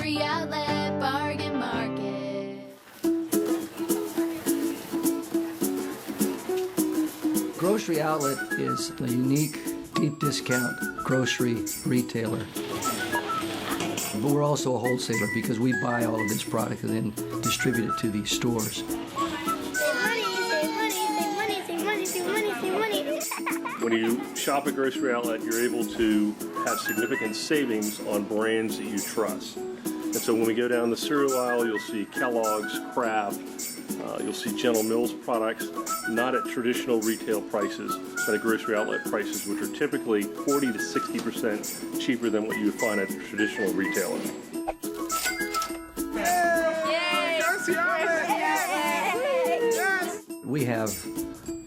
Grocery Outlet Bargain Market. Grocery Outlet is a unique, deep discount grocery retailer. But we're also a wholesaler because we buy all of this product and then distribute it to these stores. When you shop at Grocery Outlet, you're able to have significant savings on brands that you trust. And so when we go down the cereal aisle, you'll see Kellogg's, Kraft, you'll see General Mills products, not at traditional retail prices, but at Grocery Outlet prices, which are typically 40 to 60% cheaper than what you would find at a traditional retailer. We have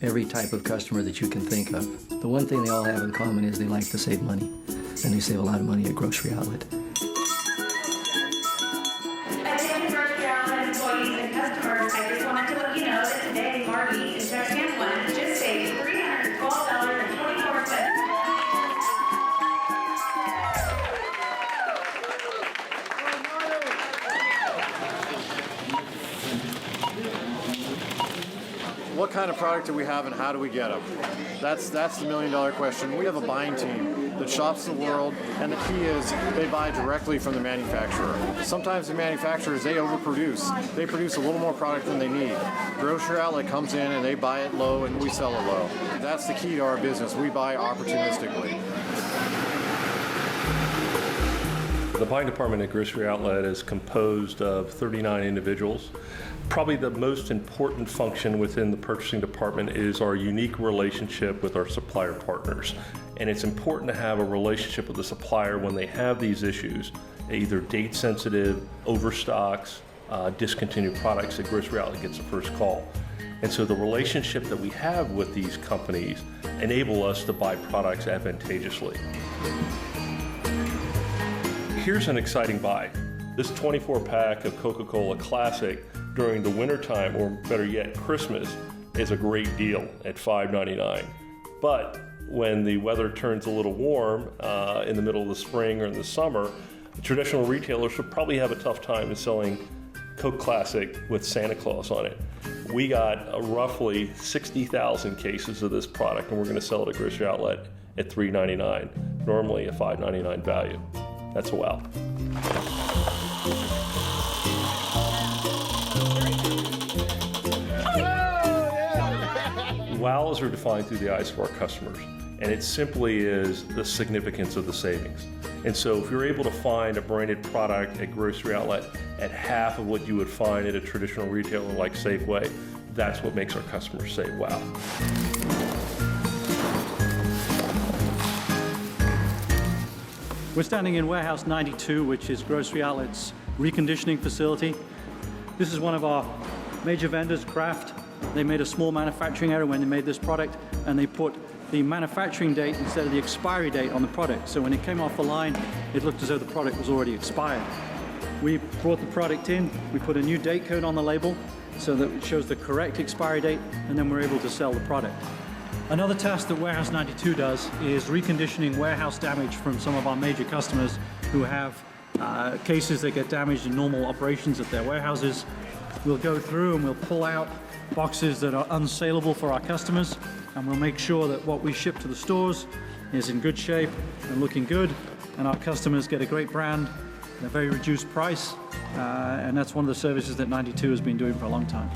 every type of customer that you can think of. The one thing they all have in common is they like to save money, and they save a lot of money at Grocery Outlet. What kind of product do we have and how do we get them? That's the million-dollar question. We have a buying team that shops the world, and the key is they buy directly from the manufacturer. Sometimes the manufacturers, they overproduce. They produce a little more product than they need. Grocery Outlet comes in and they buy it low and we sell it low. That's the key to our business. We buy opportunistically. The buying department at Grocery Outlet is composed of 39 individuals. Probably the most important function within the purchasing department is our unique relationship with our supplier partners. And it's important to have a relationship with the supplier when they have these issues, either date sensitive, overstocks, discontinued products, that Grocery Outlet gets the first call. And so the relationship that we have with these companies enable us to buy products advantageously. Here's an exciting buy. This 24-pack of Coca-Cola Classic during the wintertime, or better yet, Christmas, is a great deal at $5.99. But when the weather turns a little warm in the middle of the spring or in the summer, traditional retailers would probably have a tough time in selling Coke Classic with Santa Claus on it. We got roughly 60,000 cases of this product, and we're going to sell it at Grocery Outlet at $3.99, normally a $5.99 value. That's a wow. Wows are defined through the eyes of our customers, and it simply is the significance of the savings. And so if you're able to find a branded product at Grocery Outlet at half of what you would find at a traditional retailer like Safeway, that's what makes our customers say, wow. We're standing in Warehouse 92, which is Grocery Outlet's reconditioning facility. This is one of our major vendors, Kraft. They made a small manufacturing error when they made this product, and they put the manufacturing date instead of the expiry date on the product. So when it came off the line, it looked as though the product was already expired. We brought the product in, we put a new date code on the label so that it shows the correct expiry date, and then we're able to sell the product. Another task that Warehouse 92 does is reconditioning warehouse damage from some of our major customers who have cases that get damaged in normal operations at their warehouses. We'll go through and we'll pull out boxes that are unsaleable for our customers, and we'll make sure that what we ship to the stores is in good shape and looking good, and our customers get a great brand at a very reduced price, and that's one of the services that 92 has been doing for a long time.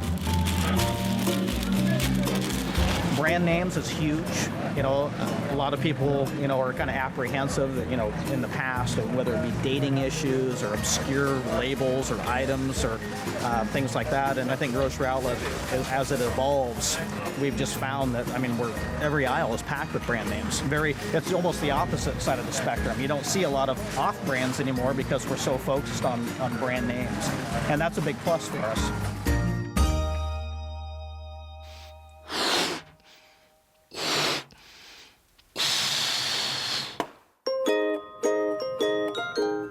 Brand names is huge. You know, a lot of people, you know, are kind of apprehensive that, you know, in the past, whether it be dating issues or obscure labels or items or things like that. And I think Grocery Outlet, as it evolves, we've just found that, I mean, every aisle is packed with brand names. It's almost the opposite side of the spectrum. You don't see a lot of off brands anymore because we're so focused on brand names. And that's a big plus for us.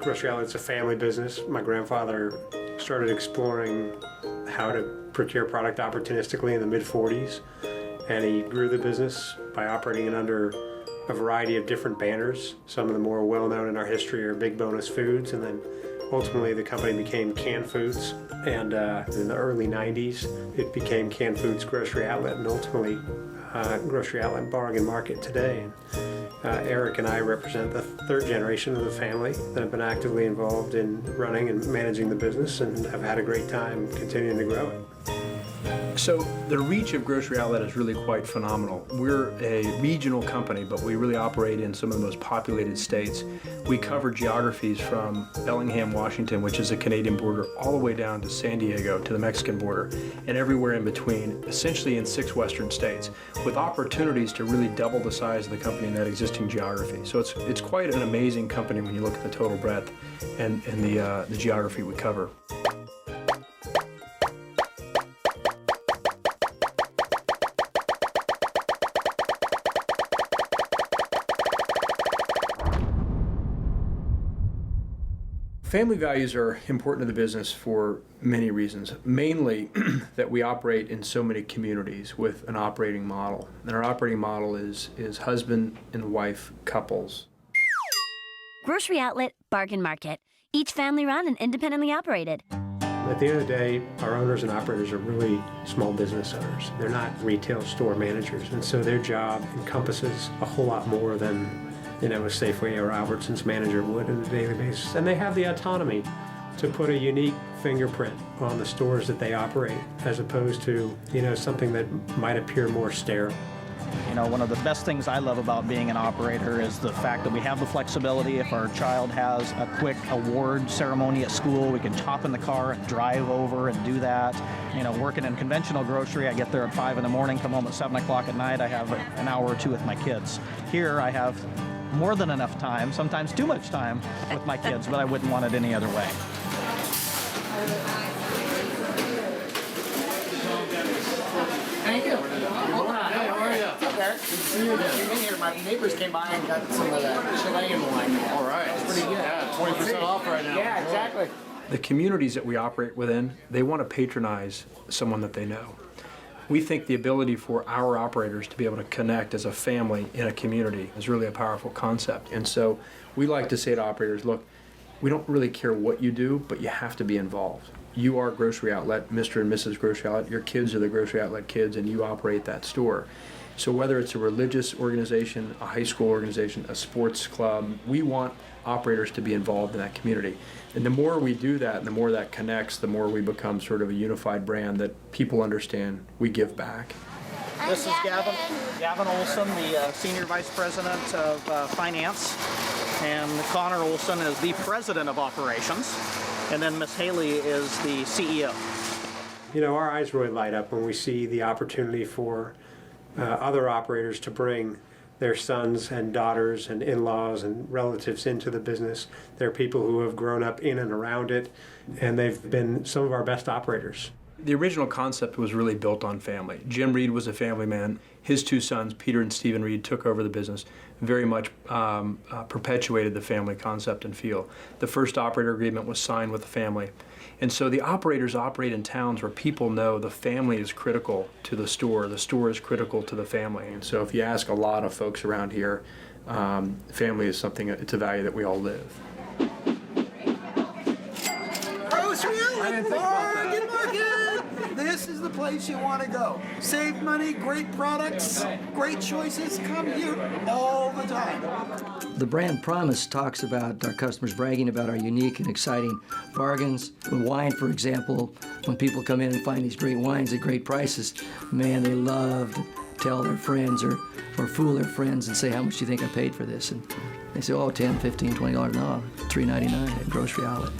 Grocery Outlet's a family business. My grandfather started exploring how to procure product opportunistically in the mid-40s, and he grew the business by operating it under a variety of different banners. Some of the more well-known in our history are Big Bonus Foods, and then Ultimately, the company became Canned Foods, and in the early 90s, it became Canned Foods Grocery Outlet, and ultimately Grocery Outlet Bargain Market today. Eric and I represent the third generation of the family that have been actively involved in running and managing the business and have had a great time continuing to grow it. So the reach of Grocery Outlet is really quite phenomenal. We're a regional company, but we really operate in some of the most populated states. We cover geographies from Bellingham, Washington, which is the Canadian border, all the way down to San Diego, to the Mexican border, and everywhere in between, essentially in 6 western states, with opportunities to really double the size of the company in that existing geography. So it's quite an amazing company when you look at the total breadth and the geography we cover. Family values are important to the business for many reasons. Mainly that we operate in so many communities with an operating model. And our operating model is husband and wife couples. Grocery Outlet Bargain Market. Each family run and independently operated. At the end of the day, our owners and operators are really small business owners. They're not retail store managers, and so their job encompasses a whole lot more than a Safeway or Albertsons manager would on a daily basis. And they have the autonomy to put a unique fingerprint on the stores that they operate, as opposed to, something that might appear more sterile. One of the best things I love about being an operator is the fact that we have the flexibility. If our child has a quick award ceremony at school, we can hop in the car and drive over and do that. Working in conventional grocery, I get there at 5 in the morning, come home at 7 o'clock at night. I have an hour or two with my kids. Here I have more than enough time, sometimes too much time with my kids, but I wouldn't want it any other way. Thank you. Hey, how are you? Good to see you again. Came in here. My neighbors came by and got some of that Chilean wine. All right. It's pretty good. Yeah, 20% off right now. Yeah, exactly. The communities that we operate within, they want to patronize someone that they know. We think the ability for our operators to be able to connect as a family in a community is really a powerful concept. And so we like to say to operators, look, we don't really care what you do, but you have to be involved. You are Grocery Outlet, Mr. and Mrs. Grocery Outlet. Your kids are the Grocery Outlet kids, and you operate that store. So whether it's a religious organization, a high school organization, a sports club, we want operators to be involved in that community. And the more we do that, and the more that connects, the more we become sort of a unified brand that people understand we give back. This is Gavin Olson, the Senior Vice President of Finance, and Connor Olson is the President of Operations, and then Miss Haley is the CEO. Our eyes really light up when we see the opportunity for other operators to bring their sons and daughters and in-laws and relatives into the business. They're people who have grown up in and around it, and they've been some of our best operators. The original concept was really built on family. Jim Reed was a family man. His 2 sons, Peter and Stephen Reed, took over the business, very much perpetuated the family concept and feel. The first operator agreement was signed with the family. And so the operators operate in towns where people know the family is critical to the store is critical to the family. And so if you ask a lot of folks around here, family is something, it's a value that we all live. Grocery Outlet Bargain Market! This is the place you want to go. Save money, great products, great choices. Come here all the time. The brand promise talks about our customers bragging about our unique and exciting bargains. With wine, for example, when people come in and find these great wines at great prices, man, they love to tell their friends or fool their friends and say, how much do you think I paid for this? And they say, oh, $10, $15, $20. No, $3.99 at Grocery Outlet.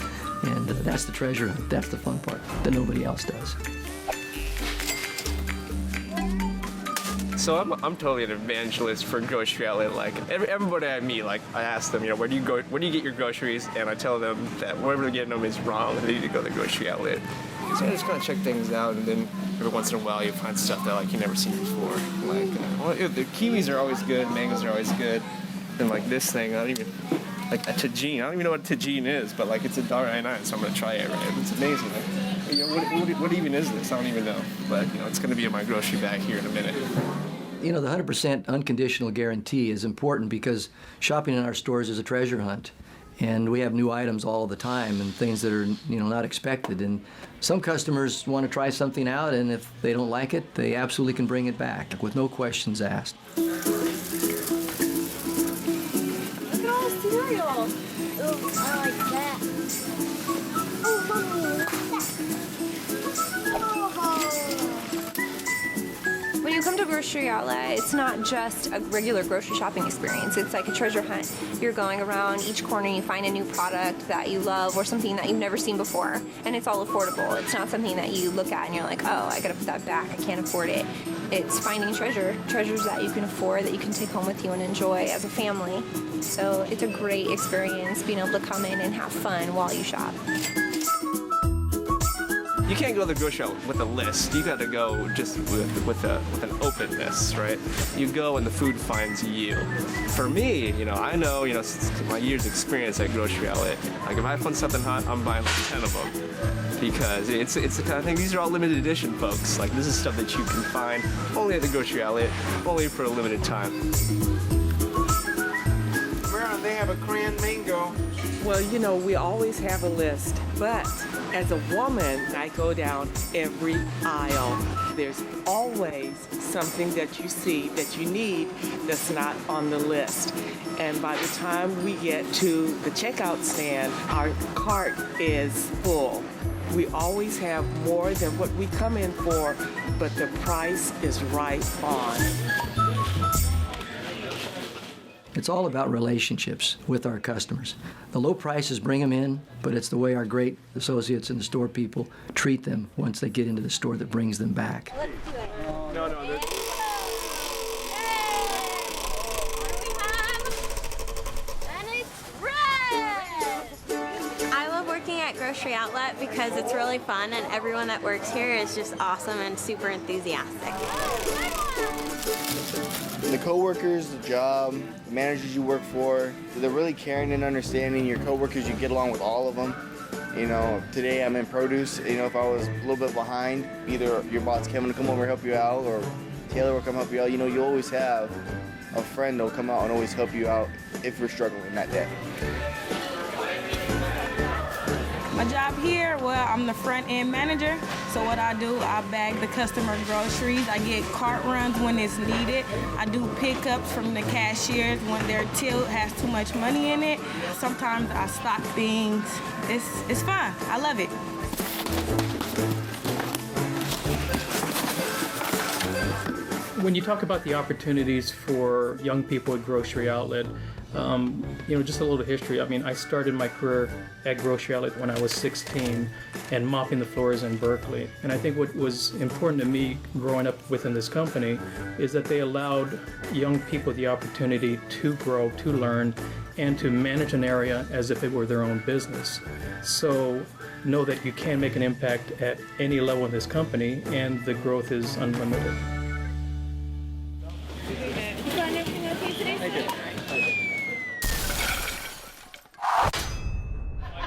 And that's the treasure hunt. That's the fun part that nobody else does. So I'm totally an evangelist for Grocery Outlet. Like everybody I meet, like I ask them, where do you go? Where do you get your groceries? And I tell them that whatever they're getting them is wrong. They need to go to the Grocery Outlet. So I just kind of check things out, and then every once in a while you find stuff that like you never seen before. Like the kiwis are always good, mangoes are always good. And like this thing, I don't even like a tagine. I don't even know what a tagine is, but like it's $1.99, so I'm gonna try it. Right? It's amazing. Like, what even is this? I don't even know. But it's gonna be in my grocery bag here in a minute. The 100% unconditional guarantee is important because shopping in our stores is a treasure hunt. And we have new items all the time and things that are, not expected. And some customers want to try something out, and if they don't like it, they absolutely can bring it back with no questions asked. Look at all the cereal. Ooh, I like that. Oh, Mommy, look at that. When you come to a grocery outlet, it's not just a regular grocery shopping experience. It's like a treasure hunt. You're going around each corner, you find a new product that you love or something that you've never seen before, and it's all affordable. It's not something that you look at and you're like, oh, I gotta put that back, I can't afford it. It's finding treasures that you can afford, that you can take home with you and enjoy as a family. So it's a great experience being able to come in and have fun while you shop. You can't go to the grocery outlet with a list. You got to go just with an openness, right? You go and the food finds you. For me, I know, since my years' experience at grocery outlet, like if I find something hot, I'm buying like 10 of them. Because it's the kind of thing, these are all limited edition, folks. Like this is stuff that you can find only at the grocery outlet, only for a limited time. Well, they have a cran mango. Well, we always have a list, but as a woman, I go down every aisle. There's always something that you see that you need that's not on the list. And by the time we get to the checkout stand, our cart is full. We always have more than what we come in for, but the price is right on. It's all about relationships with our customers. The low prices bring them in, but it's the way our great associates and the store people treat them once they get into the store that brings them back. No. I love working at Grocery Outlet because it's really fun and everyone that works here is just awesome and super enthusiastic. The coworkers, the job, the managers you work for, they're really caring and understanding. Your coworkers, you get along with all of them. Today I'm in produce. If I was a little bit behind, either your boss Kevin will come over and help you out, or Taylor will come help you out. You always have a friend that'll come out and always help you out if you're struggling that day. My job here, well, I'm the front end manager. So what I do, I bag the customer groceries. I get cart runs when it's needed. I do pickups from the cashiers when their till has too much money in it. Sometimes I stock things. It's fun. I love it. When you talk about the opportunities for young people at Grocery Outlet, just a little history. I started my career at Grocery Outlet when I was 16 and mopping the floors in Berkeley. And I think what was important to me growing up within this company is that they allowed young people the opportunity to grow, to learn, and to manage an area as if it were their own business. So know that you can make an impact at any level in this company, and the growth is unlimited.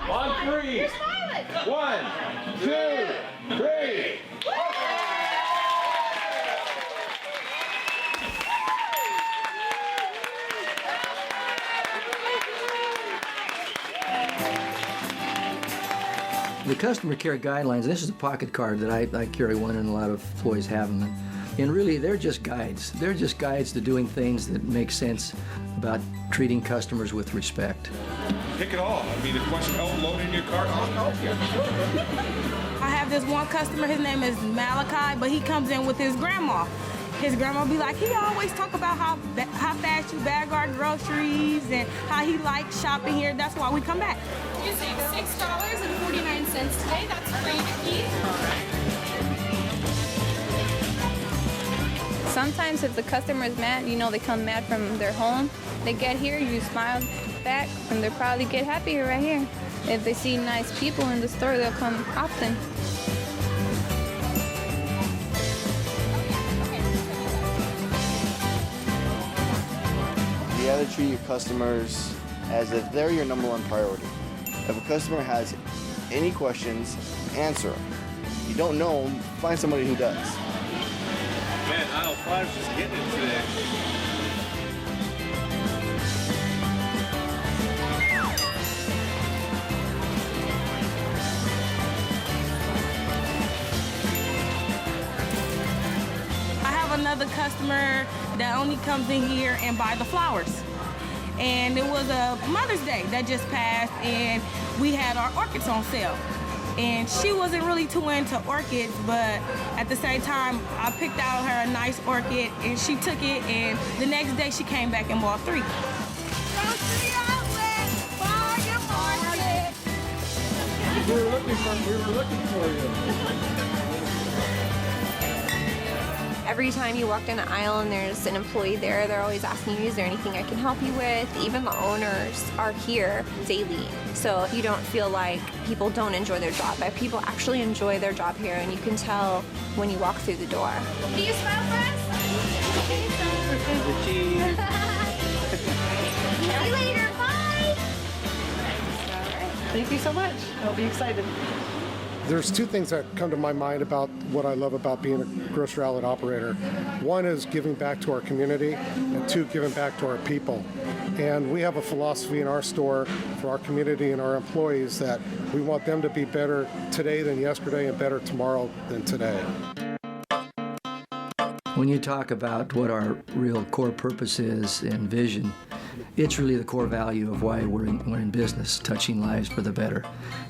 On three. 1, 2, 3. The customer care guidelines, this is a pocket card that I carry one, and a lot of employees have them. And really, they're just guides. They're just guides to doing things that make sense about treating customers with respect. Pick it all. The question, load in your cart, I'll help you. I have this one customer, his name is Malachi, but he comes in with his grandma. His grandma be like, he always talk about how fast you bag our groceries and how he likes shopping here. That's why we come back. Using $6.49 today. That's free to keep. Sometimes if the customer is mad, they come mad from their home. They get here, you smile back, and they'll probably get happier right here. If they see nice people in the store, they'll come often. You gotta treat your customers as if they're your #1 priority. If a customer has any questions, answer them. You don't know them, find somebody who does. Man, aisle 5's just getting it today. customer that only comes in here and buy the flowers. And it was a Mother's Day that just passed, and we had our orchids on sale. And she wasn't really too into orchids, but at the same time, I picked out her a nice orchid, and she took it, and the next day she came back and bought 3. Grocery Outlet, Bargain Market. We were looking for you. Every time you walk down an aisle and there's an employee there, they're always asking you, is there anything I can help you with? Even the owners are here daily. So you don't feel like people don't enjoy their job, but people actually enjoy their job here, and you can tell when you walk through the door. Do you smell for us? See you later, bye! Thank you so much. I'll be excited. There's 2 things that come to my mind about what I love about being a grocery outlet operator. One is giving back to our community, and 2, giving back to our people. And we have a philosophy in our store for our community and our employees that we want them to be better today than yesterday and better tomorrow than today. When you talk about what our real core purpose is and vision, it's really the core value of why we're in business, touching lives for the better.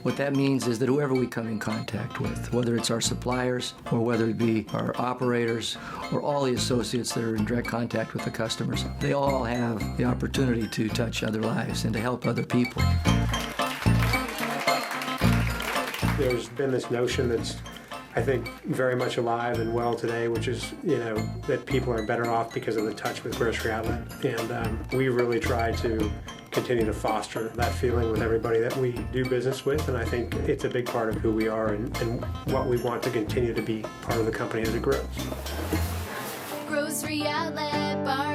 What that means is that whoever we come in contact with, whether it's our suppliers or whether it be our operators or all the associates that are in direct contact with the customers, they all have the opportunity to touch other lives and to help other people. There's been this notion that's, I think, very much alive and well today, which is, that people are better off because of the touch with Grocery Outlet. And we really try to continue to foster that feeling with everybody that we do business with. And I think it's a big part of who we are and what we want to continue to be part of the company as it grows. Grocery Outlet, Bargain